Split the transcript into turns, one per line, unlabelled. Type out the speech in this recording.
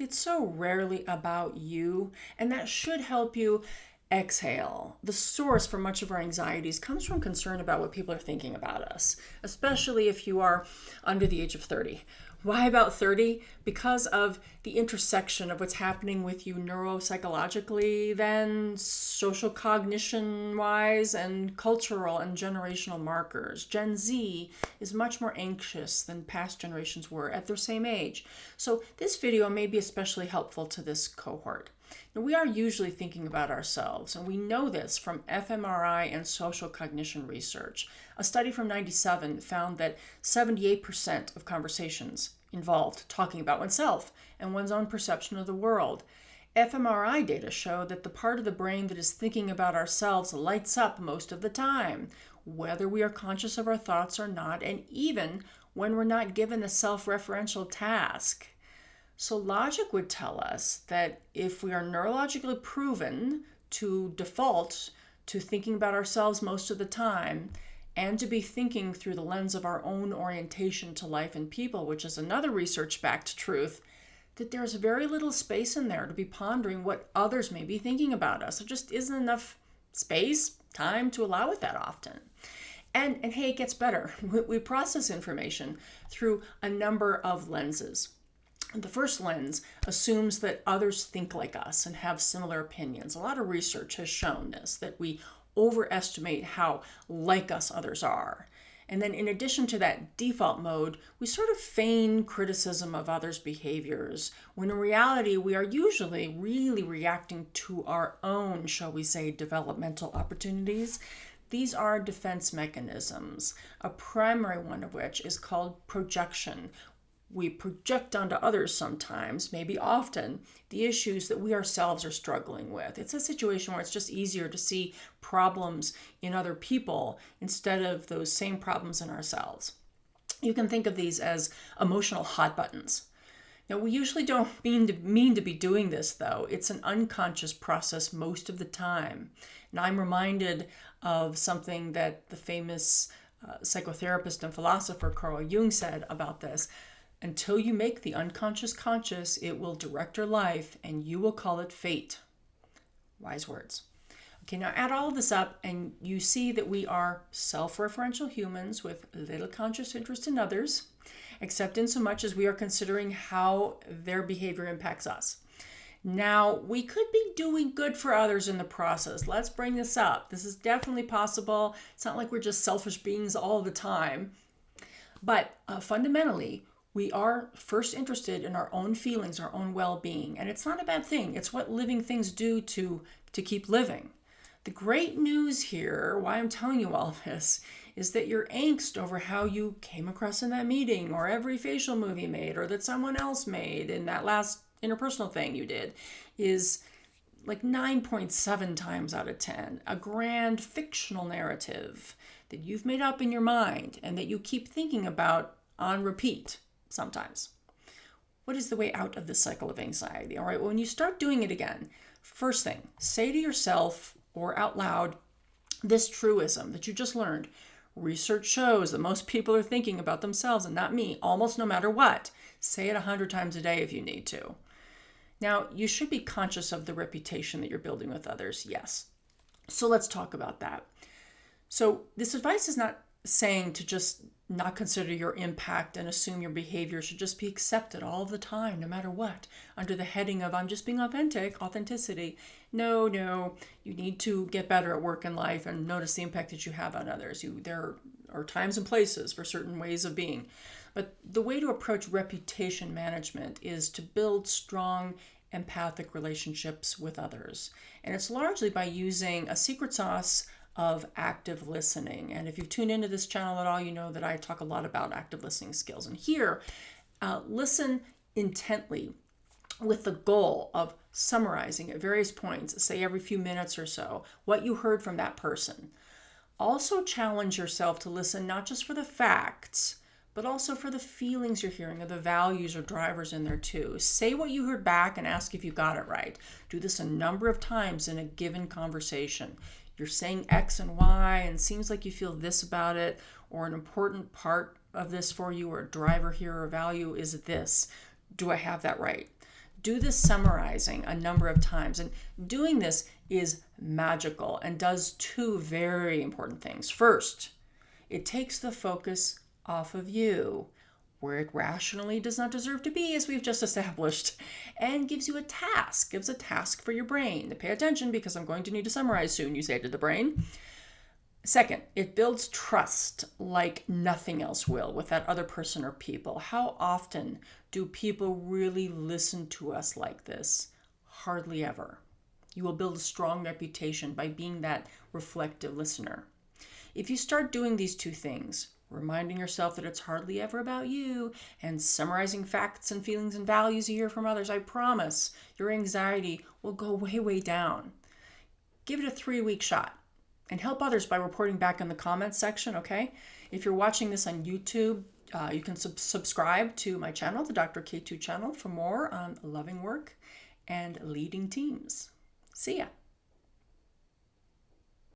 It's so rarely about you, and that should help you exhale. The source for much of our anxieties comes from concern about what people are thinking about us, especially if you are under the age of 30. Why about 30? Because of the intersection of what's happening with you neuropsychologically, then social cognition wise, and cultural and generational markers. Gen Z is much more anxious than past generations were at their same age. So this video may be especially helpful to this cohort. Now, we are usually thinking about ourselves, and we know this from fMRI and social cognition research. A study from '97 found that 78% of conversations involved talking about oneself and one's own perception of the world. fMRI data show that the part of the brain that is thinking about ourselves lights up most of the time, whether we are conscious of our thoughts or not, and even when we're not given a self-referential task. So logic would tell us that if we are neurologically proven to default to thinking about ourselves most of the time and to be thinking through the lens of our own orientation to life and people, which is another research-backed truth, that there's very little space in there to be pondering what others may be thinking about us. There just isn't enough space, time to allow it that often. And hey, it gets better. We process information through a number of lenses. The first lens assumes that others think like us and have similar opinions. A lot of research has shown this, that we overestimate how like us others are. And then in addition to that default mode, we sort of feign criticism of others' behaviors, when in reality we are usually really reacting to our own, shall we say, developmental opportunities. These are defense mechanisms, a primary one of which is called projection. We project onto others sometimes, maybe often, the issues that we ourselves are struggling with. It's a situation where it's just easier to see problems in other people instead of those same problems in ourselves. You can think of these as emotional hot buttons. Now, we usually don't mean to be doing this, though. It's an unconscious process most of the time. And I'm reminded of something that the famous psychotherapist and philosopher Carl Jung said about this. Until you make the unconscious conscious, it will direct your life, and you will call it fate. Wise words. Okay, now add all of this up, and you see that we are self-referential humans with little conscious interest in others, except in so much as we are considering how their behavior impacts us. Now, we could be doing good for others in the process. Let's bring this up. This is definitely possible. It's not like we're just selfish beings all the time. But fundamentally, we are first interested in our own feelings, our own well-being. And it's not a bad thing. It's what living things do to keep living. The great news here, why I'm telling you all of this, is that your angst over how you came across in that meeting, or every facial move you made, or that someone else made in that last interpersonal thing you did, is like 9.7 times out of 10, a grand fictional narrative that you've made up in your mind and that you keep thinking about on repeat. Sometimes. What is the way out of this cycle of anxiety? All right, well, when you start doing it again, first thing, say to yourself or out loud this truism that you just learned. Research shows that most people are thinking about themselves and not me, almost no matter what. Say it 100 times a day if you need to. Now, you should be conscious of the reputation that you're building with others, yes. So let's talk about that. So this advice is not saying to just not consider your impact and assume your behavior should just be accepted all the time, no matter what, under the heading of I'm just being authenticity. No, you need to get better at work and life and notice the impact that you have on others. There are times and places for certain ways of being. But the way to approach reputation management is to build strong empathic relationships with others. And it's largely by using a secret sauce of active listening. And if you've tuned into this channel at all, you know that I talk a lot about active listening skills. And here, listen intently with the goal of summarizing at various points, say every few minutes or so, what you heard from that person. Also challenge yourself to listen not just for the facts, but also for the feelings you're hearing or the values or drivers in there too. Say what you heard back and ask if you got it right. Do this a number of times in a given conversation. You're saying X and Y and seems like you feel this about it, or an important part of this for you, or a driver here or value is this. Do I have that right? Do this summarizing a number of times. And doing this is magical and does two very important things. First, it takes the focus off of you, where it rationally does not deserve to be, as we've just established, and gives you a task, gives a task for your brain to pay attention because I'm going to need to summarize soon, you say to the brain. Second, it builds trust like nothing else will with that other person or people. How often do people really listen to us like this? Hardly ever. You will build a strong reputation by being that reflective listener. If you start doing these two things, reminding yourself that it's hardly ever about you, and summarizing facts and feelings and values you hear from others, I promise your anxiety will go way, way down. Give it a 3-week shot. And help others by reporting back in the comments section, okay? If you're watching this on YouTube, you can subscribe to my channel, the Dr. K2 channel, for more on loving work and leading teams. See ya.